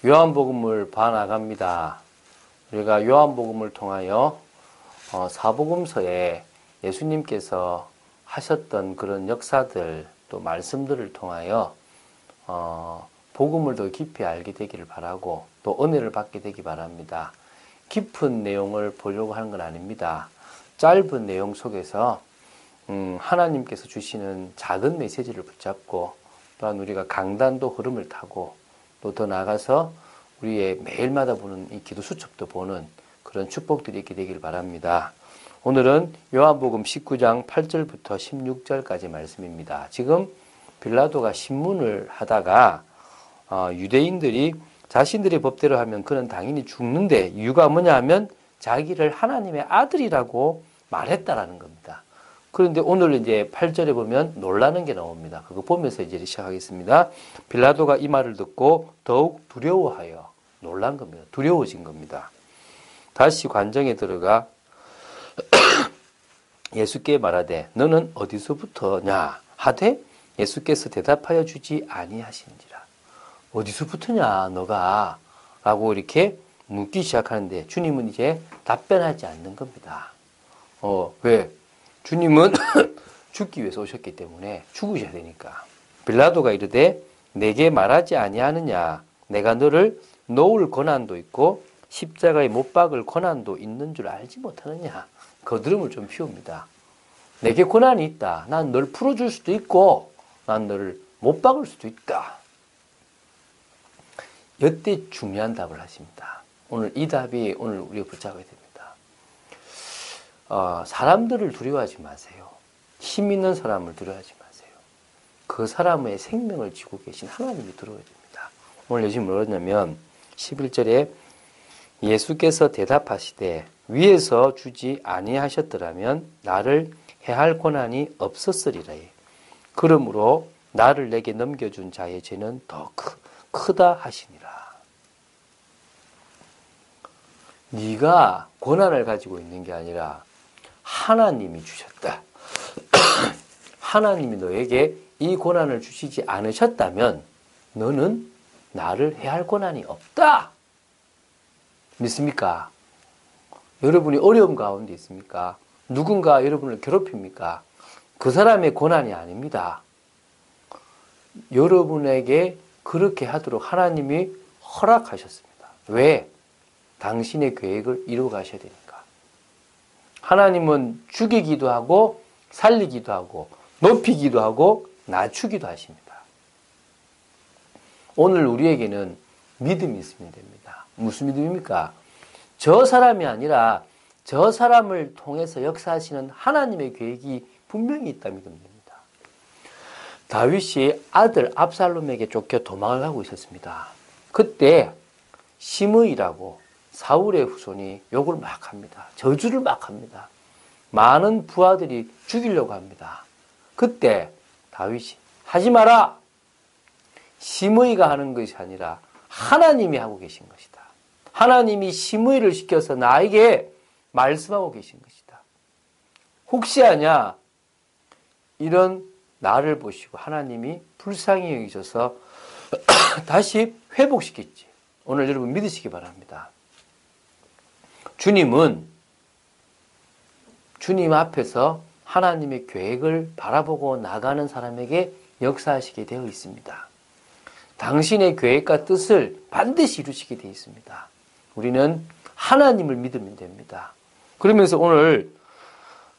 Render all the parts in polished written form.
요한복음을 봐나갑니다. 우리가 요한복음을 통하여 사복음서에 예수님께서 하셨던 그런 역사들 또 말씀들을 통하여 복음을 더 깊이 알게 되기를 바라고 또 은혜를 받게 되기 바랍니다. 깊은 내용을 보려고 하는 건 아닙니다. 짧은 내용 속에서 하나님께서 주시는 작은 메시지를 붙잡고 또한 우리가 강단도 흐름을 타고 또 더 나아가서 우리의 매일마다 보는 이 기도 수첩도 보는 그런 축복들이 있게 되길 바랍니다. 오늘은 요한복음 19장 8절부터 16절까지 말씀입니다. 지금 빌라도가 신문을 하다가 유대인들이 자신들의 법대로 하면 그는 당연히 죽는데 이유가 뭐냐 하면 자기를 하나님의 아들이라고 말했다라는 겁니다. 그런데 오늘 이제 8절에 보면 놀라는 게 나옵니다. 그거 보면서 이제 시작하겠습니다. 빌라도가 이 말을 듣고 더욱 두려워하여 놀란 겁니다. 두려워진 겁니다. 다시 관정에 들어가 예수께 말하되 너는 어디서부터냐 하되 예수께서 대답하여 주지 아니하시는지라. 어디서부터냐 너가 라고 이렇게 묻기 시작하는데 주님은 이제 답변하지 않는 겁니다. 왜? 주님은 죽기 위해서 오셨기 때문에 죽으셔야 되니까. 빌라도가 이르되 내게 말하지 아니하느냐 내가 너를 놓을 권한도 있고 십자가에 못 박을 권한도 있는 줄 알지 못하느냐. 거드름을 좀 피웁니다. 내게 권한이 있다. 난 널 풀어줄 수도 있고 난 너를 못 박을 수도 있다. 이때 중요한 답을 하십니다. 오늘 이 답이 오늘 우리가 붙잡아야 됩니다. 사람들을 두려워하지 마세요. 힘 있는 사람을 두려워하지 마세요. 그 사람의 생명을 지고 계신 하나님이 두려워야 됩니다. 오늘 예수님 뭐였냐면 11절에 예수께서 대답하시되 위에서 주지 아니하셨더라면 나를 해할 권한이 없었으리라. 그러므로 나를 내게 넘겨준 자의 죄는 더 크다 하시니라. 네가 권한을 가지고 있는 게 아니라 하나님이 주셨다. 하나님이 너에게 이 권한을 주시지 않으셨다면 너는 나를 해할 권한이 없다. 믿습니까? 여러분이 어려움 가운데 있습니까? 누군가 여러분을 괴롭힙니까? 그 사람의 권한이 아닙니다. 여러분에게 그렇게 하도록 하나님이 허락하셨습니다. 왜? 당신의 계획을 이루어 가셔야 되니까. 하나님은 죽이기도 하고 살리기도 하고 높이기도 하고 낮추기도 하십니다. 오늘 우리에게는 믿음이 있으면 됩니다. 무슨 믿음입니까? 저 사람이 아니라 저 사람을 통해서 역사하시는 하나님의 계획이 분명히 있다 믿으면 됩니다. 다윗이 아들 압살롬에게 쫓겨 도망을 가고 있었습니다. 그때 시므이라고 사울의 후손이 욕을 막 합니다. 저주를 막 합니다. 많은 부하들이 죽이려고 합니다. 그때 다윗이 하지 마라. 시므이가 하는 것이 아니라 하나님이 하고 계신 것이다. 하나님이 시므이를 시켜서 나에게 말씀하고 계신 것이다. 혹시 아냐 이런 나를 보시고 하나님이 불쌍히 여기셔서 다시 회복시켰지. 오늘 여러분 믿으시기 바랍니다. 주님은 주님 앞에서 하나님의 계획을 바라보고 나가는 사람에게 역사하시게 되어 있습니다. 당신의 계획과 뜻을 반드시 이루시게 되어 있습니다. 우리는 하나님을 믿으면 됩니다. 그러면서 오늘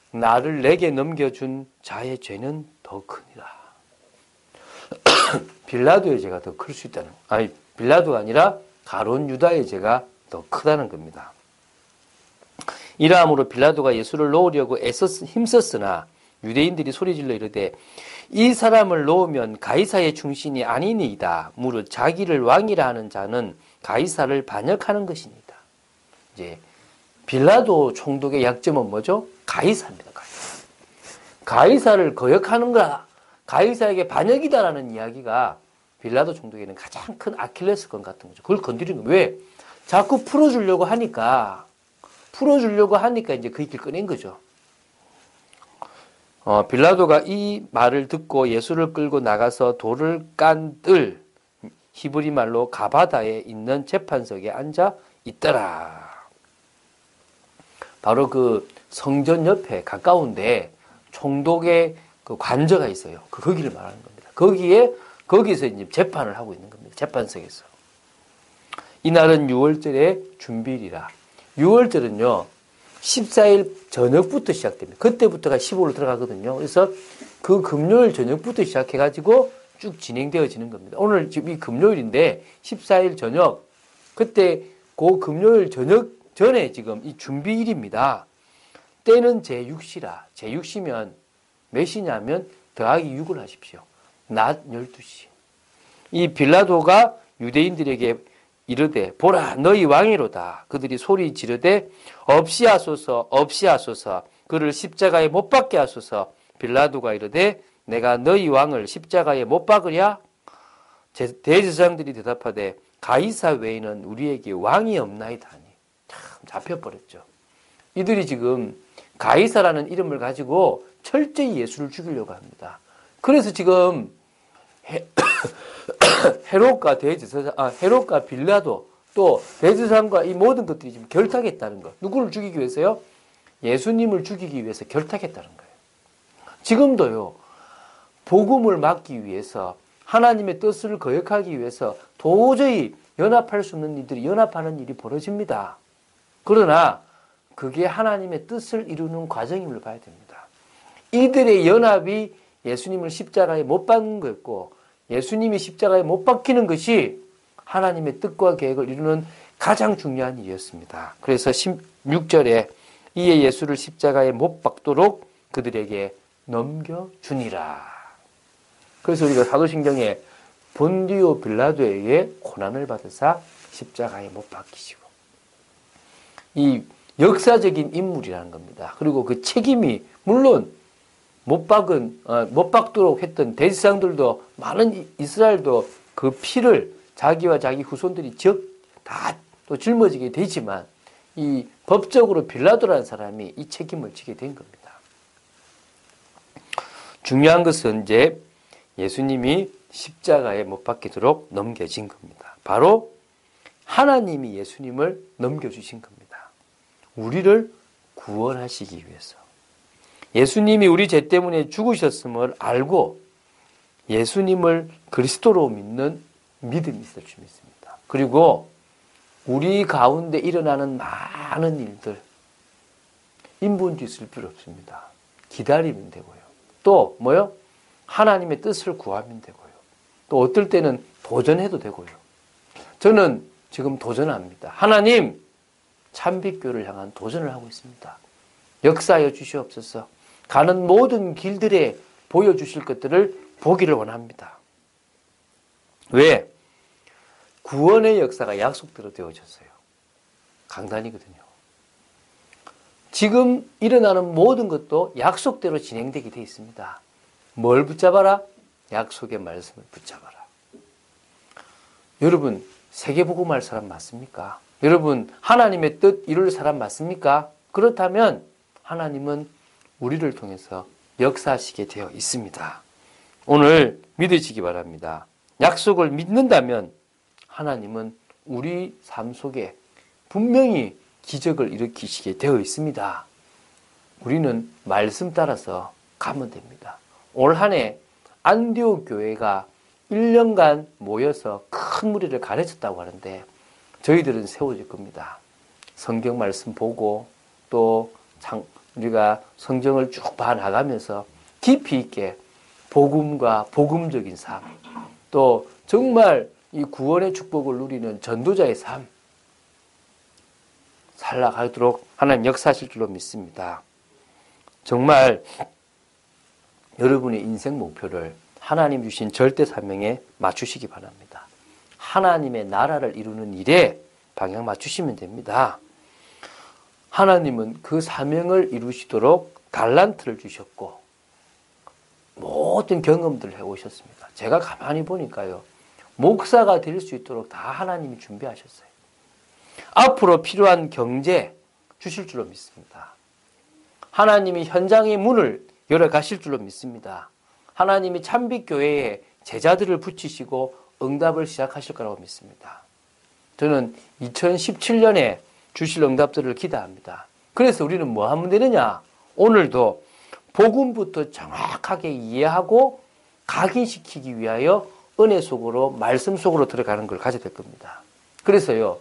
나를 내게 넘겨준 자의 죄는 더 크니라. 빌라도의 죄가 더 클 수 있다는, 빌라도가 아니라 가룟 유다의 죄가 더 크다는 겁니다. 이러함으로 빌라도가 예수를 놓으려고 힘썼으나 유대인들이 소리질러 이르되 이 사람을 놓으면 가이사의 충신이 아니니이다. 무릇 자기를 왕이라 하는 자는 가이사를 반역하는 것이니이다. 이제 빌라도 총독의 약점은 뭐죠? 가이사입니다. 가이사를 거역하는 거야. 가이사에게 반역이다라는 이야기가 빌라도 총독에게는 가장 큰 아킬레스건 같은 거죠. 그걸 건드리는 거예요. 왜? 자꾸 풀어주려고 하니까 이제 그 길 꺼낸 거죠. 빌라도가 이 말을 듣고 예수를 끌고 나가서 돌을 깐 뜰 히브리 말로 가바다에 있는 재판석에 앉아 있더라. 바로 그 성전 옆에 가까운데 총독의 그 관저가 있어요. 거기를 말하는 겁니다. 거기서 이제 재판을 하고 있는 겁니다. 재판석에서. 이날은 6월절의 준비일이라. 6월절은요, 14일 저녁부터 시작됩니다. 그때부터가 15일로 들어가거든요. 그래서 그 금요일 저녁부터 시작해가지고 쭉 진행되어지는 겁니다. 오늘 지금 이 금요일인데 14일 저녁, 그때 그 금요일 저녁 전에 지금 이 준비일입니다. 때는 제6시라. 제6시면 몇 시냐면 더하기 6을 하십시오. 낮 12시. 이 빌라도가 유대인들에게 이르되 보라 너희 왕이로다. 그들이 소리 지르되 없이하소서 없이하소서 그를 십자가에 못 박게 하소서. 빌라도가 이르되 내가 너희 왕을 십자가에 못 박으랴? 대제사장들이 대답하되 가이사 외에는 우리에게 왕이 없나이다 하니. 참 잡혀버렸죠. 이들이 지금 가이사라는 이름을 가지고 철저히 예수를 죽이려고 합니다. 그래서 지금 헤롯과 헤롯과 빌라도 또 대제사장과 이 모든 것들이 지금 결탁했다는 것. 누구를 죽이기 위해서요? 예수님을 죽이기 위해서 결탁했다는 거예요. 지금도요. 복음을 막기 위해서 하나님의 뜻을 거역하기 위해서 도저히 연합할 수 없는 이들이 연합하는 일이 벌어집니다. 그러나 그게 하나님의 뜻을 이루는 과정임을 봐야 됩니다. 이들의 연합이 예수님을 십자가에 못 박는 거였고 예수님이 십자가에 못 박히는 것이 하나님의 뜻과 계획을 이루는 가장 중요한 일이었습니다. 그래서 16절에 이에 예수를 십자가에 못 박도록 그들에게 넘겨주니라. 그래서 우리가 사도신경에 본디오 빌라도에게 고난을 받으사 십자가에 못 박히시고 이 역사적인 인물이라는 겁니다. 그리고 그 책임이 물론 못 박도록 했던 대제사장들도 많은 이스라엘도 그 피를 자기와 자기 후손들이 다 또 짊어지게 되지만 이 법적으로 빌라도라는 사람이 이 책임을 지게 된 겁니다. 중요한 것은 이제 예수님이 십자가에 못 박히도록 넘겨진 겁니다. 바로 하나님이 예수님을 넘겨주신 겁니다. 우리를 구원하시기 위해서. 예수님이 우리 죄 때문에 죽으셨음을 알고 예수님을 그리스도로 믿는 믿음이 있을 줄 믿습니다. 그리고 우리 가운데 일어나는 많은 일들 인본주의 쓸 필요 없습니다. 기다리면 되고요. 또 뭐요? 하나님의 뜻을 구하면 되고요. 또 어떨 때는 도전해도 되고요. 저는 지금 도전합니다. 하나님 참빛교를 향한 도전을 하고 있습니다. 역사하여 주시옵소서. 가는 모든 길들에 보여주실 것들을 보기를 원합니다. 왜? 구원의 역사가 약속대로 되어졌어요. 강단이거든요. 지금 일어나는 모든 것도 약속대로 진행되게 되어 있습니다. 뭘 붙잡아라? 약속의 말씀을 붙잡아라. 여러분, 세계복음할 사람 맞습니까? 여러분, 하나님의 뜻 이룰 사람 맞습니까? 그렇다면 하나님은 우리를 통해서 역사하시게 되어 있습니다. 오늘 믿으시기 바랍니다. 약속을 믿는다면 하나님은 우리 삶 속에 분명히 기적을 일으키시게 되어 있습니다. 우리는 말씀 따라서 가면 됩니다. 올 한 해 안디옥 교회가 1년간 모여서 큰 무리를 가르쳤다고 하는데 저희들은 세워질 겁니다. 성경 말씀 보고 또 우리가 성경을 쭉 봐나가면서 깊이 있게 복음과 복음적인 삶, 또 정말 이 구원의 축복을 누리는 전도자의 삶 살아가도록 하나님 역사하실 줄로 믿습니다. 정말 여러분의 인생 목표를 하나님 주신 절대 사명에 맞추시기 바랍니다. 하나님의 나라를 이루는 일에 방향 맞추시면 됩니다. 하나님은 그 사명을 이루시도록 달란트를 주셨고 모든 경험들을 해오셨습니다. 제가 가만히 보니까요. 목사가 될 수 있도록 다 하나님이 준비하셨어요. 앞으로 필요한 경제 주실 줄로 믿습니다. 하나님이 현장의 문을 열어 가실 줄로 믿습니다. 하나님이 참빛교회에 제자들을 붙이시고 응답을 시작하실 거라고 믿습니다. 저는 2017년에 주실 응답들을 기대합니다. 그래서 우리는 뭐 하면 되느냐? 오늘도 복음부터 정확하게 이해하고 각인시키기 위하여 은혜 속으로, 말씀 속으로 들어가는 걸 가져야 될 겁니다. 그래서요,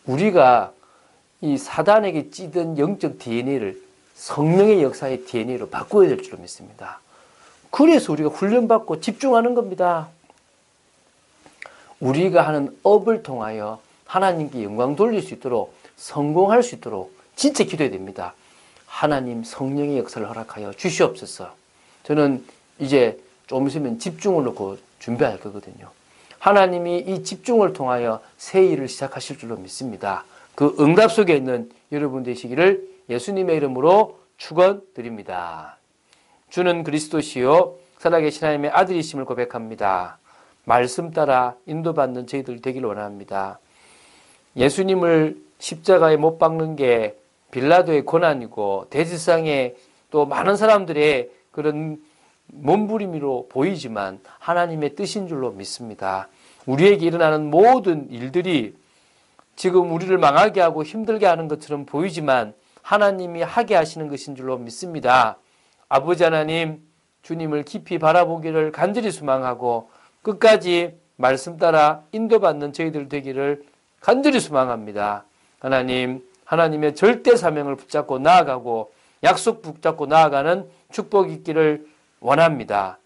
우리가 이 사단에게 찌든 영적 DNA를 성령의 역사의 DNA로 바꿔야 될 줄로 믿습니다. 그래서 우리가 훈련받고 집중하는 겁니다. 우리가 하는 업을 통하여 하나님께 영광 돌릴 수 있도록, 성공할 수 있도록 진짜 기도해야 됩니다. 하나님 성령의 역사를 허락하여 주시옵소서. 저는 이제 좀 있으면 집중을 놓고 준비할 거거든요. 하나님이 이 집중을 통하여 새 일을 시작하실 줄로 믿습니다. 그 응답 속에 있는 여러분 되시기를 예수님의 이름으로 축원드립니다. 주는 그리스도시요 살아계신 하나님의 아들이심을 고백합니다. 말씀 따라 인도받는 저희들 되기를 원합니다. 예수님을 십자가에 못 박는 게 빌라도의 권한이고 대지상에 또 많은 사람들의 그런 몸부림으로 보이지만 하나님의 뜻인 줄로 믿습니다. 우리에게 일어나는 모든 일들이 지금 우리를 망하게 하고 힘들게 하는 것처럼 보이지만 하나님이 하게 하시는 것인 줄로 믿습니다. 아버지 하나님, 주님을 깊이 바라보기를 간절히 소망하고 끝까지 말씀 따라 인도받는 저희들 되기를 간절히 소망합니다. 하나님, 하나님의 절대 사명을 붙잡고 나아가고 약속 붙잡고 나아가는 축복이 있기를 원합니다.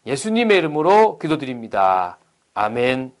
예수님의 이름으로 기도드립니다. 아멘.